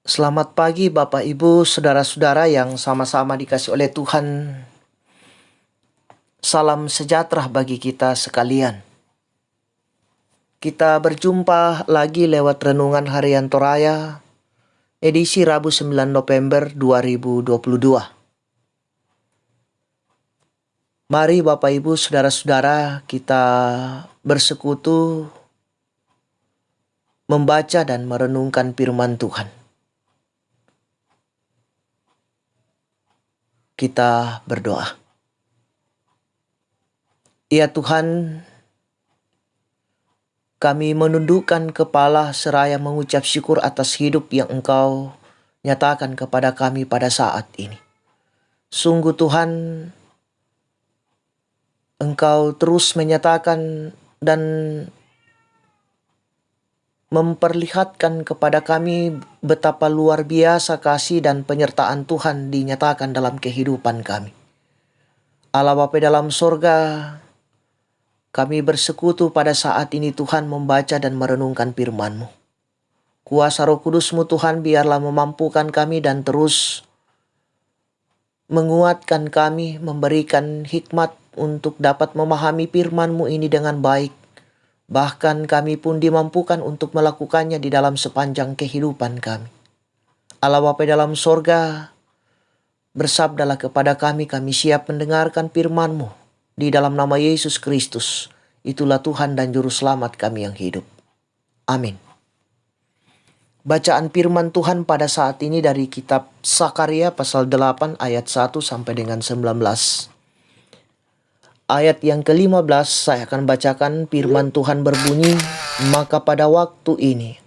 Selamat pagi Bapak Ibu, saudara-saudara yang sama-sama dikasih oleh Tuhan. Salam sejahtera bagi kita sekalian. Kita berjumpa lagi lewat Renungan Harian Toraya, edisi Rabu 9 November 2022. Mari Bapak Ibu, saudara-saudara, kita bersekutu membaca dan merenungkan firman Tuhan. Kita berdoa. Ya Tuhan, kami menundukkan kepala seraya mengucap syukur atas hidup yang Engkau nyatakan kepada kami pada saat ini. Sungguh Tuhan, Engkau terus menyatakan dan memperlihatkan kepada kami betapa luar biasa kasih dan penyertaan Tuhan dinyatakan dalam kehidupan kami. Allah Bapa dalam sorga, kami bersekutu pada saat ini Tuhan membaca dan merenungkan firman-Mu. Kuasa Roh Kudus-Mu Tuhan biarlah memampukan kami dan terus menguatkan kami, memberikan hikmat untuk dapat memahami firman-Mu ini dengan baik. Bahkan kami pun dimampukan untuk melakukannya di dalam sepanjang kehidupan kami. Allah Bapa dalam sorga, bersabdalah kepada kami siap mendengarkan firman-Mu. Di dalam nama Yesus Kristus, itulah Tuhan dan Juru Selamat kami yang hidup. Amin. Bacaan firman Tuhan pada saat ini dari kitab Sakaria pasal 8 ayat 1 sampai dengan 19. Ayat yang ke-15 saya akan bacakan. Firman Tuhan berbunyi, "Maka pada waktu ini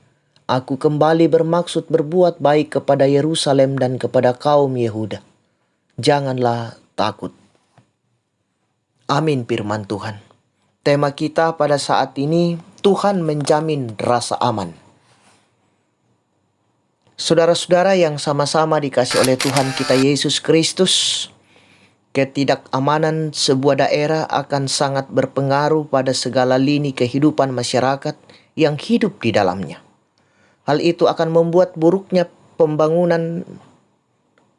aku kembali bermaksud berbuat baik kepada Yerusalem dan kepada kaum Yehuda. Janganlah takut." Amin firman Tuhan. Tema kita pada saat ini, Tuhan menjamin rasa aman. Saudara-saudara yang sama-sama dikasih oleh Tuhan kita Yesus Kristus, ketidakamanan sebuah daerah akan sangat berpengaruh pada segala lini kehidupan masyarakat yang hidup di dalamnya. Hal itu akan membuat buruknya pembangunan,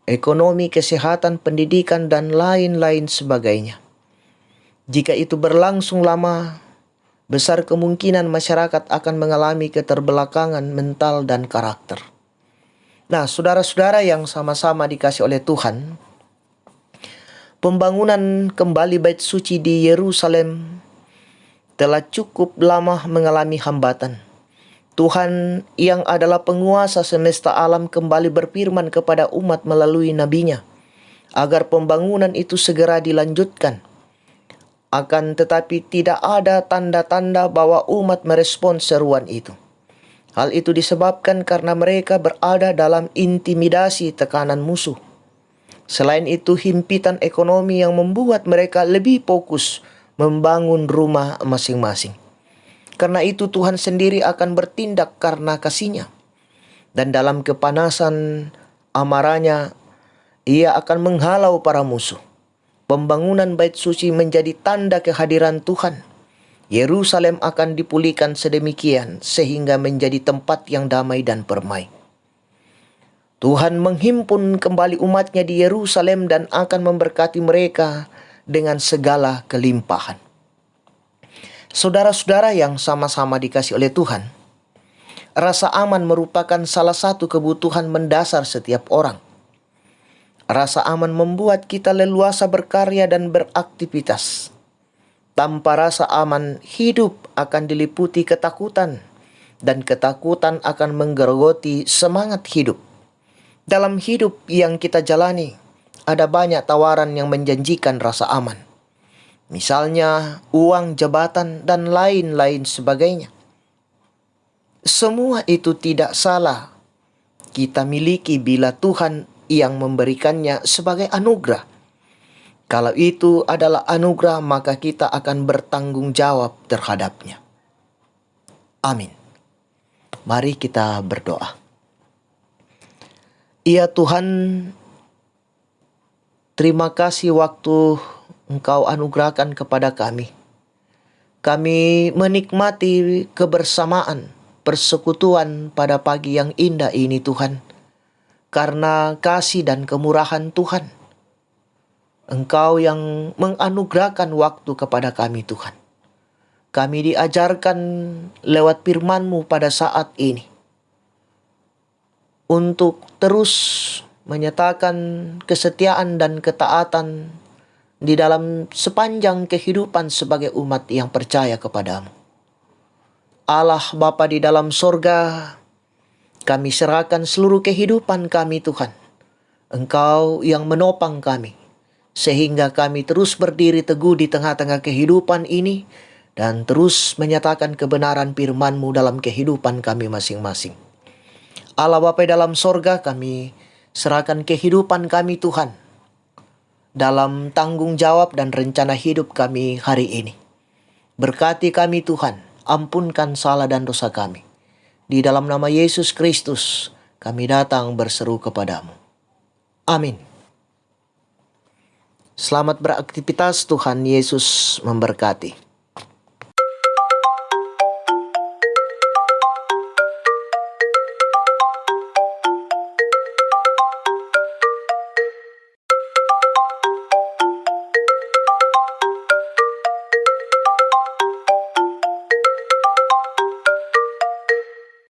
ekonomi, kesehatan, pendidikan, dan lain-lain sebagainya. Jika itu berlangsung lama, besar kemungkinan masyarakat akan mengalami keterbelakangan mental dan karakter. Nah, saudara-saudara yang sama-sama dikasih oleh Tuhan, pembangunan kembali bait suci di Yerusalem telah cukup lama mengalami hambatan. Tuhan yang adalah penguasa semesta alam kembali berfirman kepada umat melalui nabinya agar pembangunan itu segera dilanjutkan. Akan tetapi tidak ada tanda-tanda bahwa umat merespons seruan itu. Hal itu disebabkan karena mereka berada dalam intimidasi tekanan musuh. Selain itu, himpitan ekonomi yang membuat mereka lebih fokus membangun rumah masing-masing. Karena itu Tuhan sendiri akan bertindak karena kasih-Nya. Dan dalam kepanasan amarahnya, Ia akan menghalau para musuh. Pembangunan bait suci menjadi tanda kehadiran Tuhan. Yerusalem akan dipulihkan sedemikian sehingga menjadi tempat yang damai dan permai. Tuhan menghimpun kembali umat-Nya di Yerusalem dan akan memberkati mereka dengan segala kelimpahan. Saudara-saudara yang sama-sama dikasih oleh Tuhan, rasa aman merupakan salah satu kebutuhan mendasar setiap orang. Rasa aman membuat kita leluasa berkarya dan beraktivitas. Tanpa rasa aman, hidup akan diliputi ketakutan, dan ketakutan akan menggerogoti semangat hidup. Dalam hidup yang kita jalani, ada banyak tawaran yang menjanjikan rasa aman. Misalnya, uang, jabatan, dan lain-lain sebagainya. Semua itu tidak salah kita miliki bila Tuhan yang memberikannya sebagai anugerah. Kalau itu adalah anugerah, maka kita akan bertanggung jawab terhadapnya. Amin. Mari kita berdoa. Ya Tuhan, terima kasih waktu Engkau anugerahkan kepada kami. Kami menikmati kebersamaan persekutuan pada pagi yang indah ini Tuhan. Karena kasih dan kemurahan Tuhan, Engkau yang menganugerahkan waktu kepada kami Tuhan. Kami diajarkan lewat firman-Mu pada saat ini untuk terus menyatakan kesetiaan dan ketaatan di dalam sepanjang kehidupan sebagai umat yang percaya kepadamu. Allah Bapa di dalam sorga, kami serahkan seluruh kehidupan kami Tuhan. Engkau yang menopang kami, sehingga kami terus berdiri teguh di tengah-tengah kehidupan ini, dan terus menyatakan kebenaran firman-Mu dalam kehidupan kami masing-masing. Allah Bapa dalam sorga, kami serahkan kehidupan kami Tuhan, dalam tanggung jawab dan rencana hidup kami hari ini. Berkati kami Tuhan, ampunkan salah dan dosa kami. Di dalam nama Yesus Kristus, kami datang berseru kepadamu. Amin. Selamat beraktivitas, Tuhan Yesus memberkati.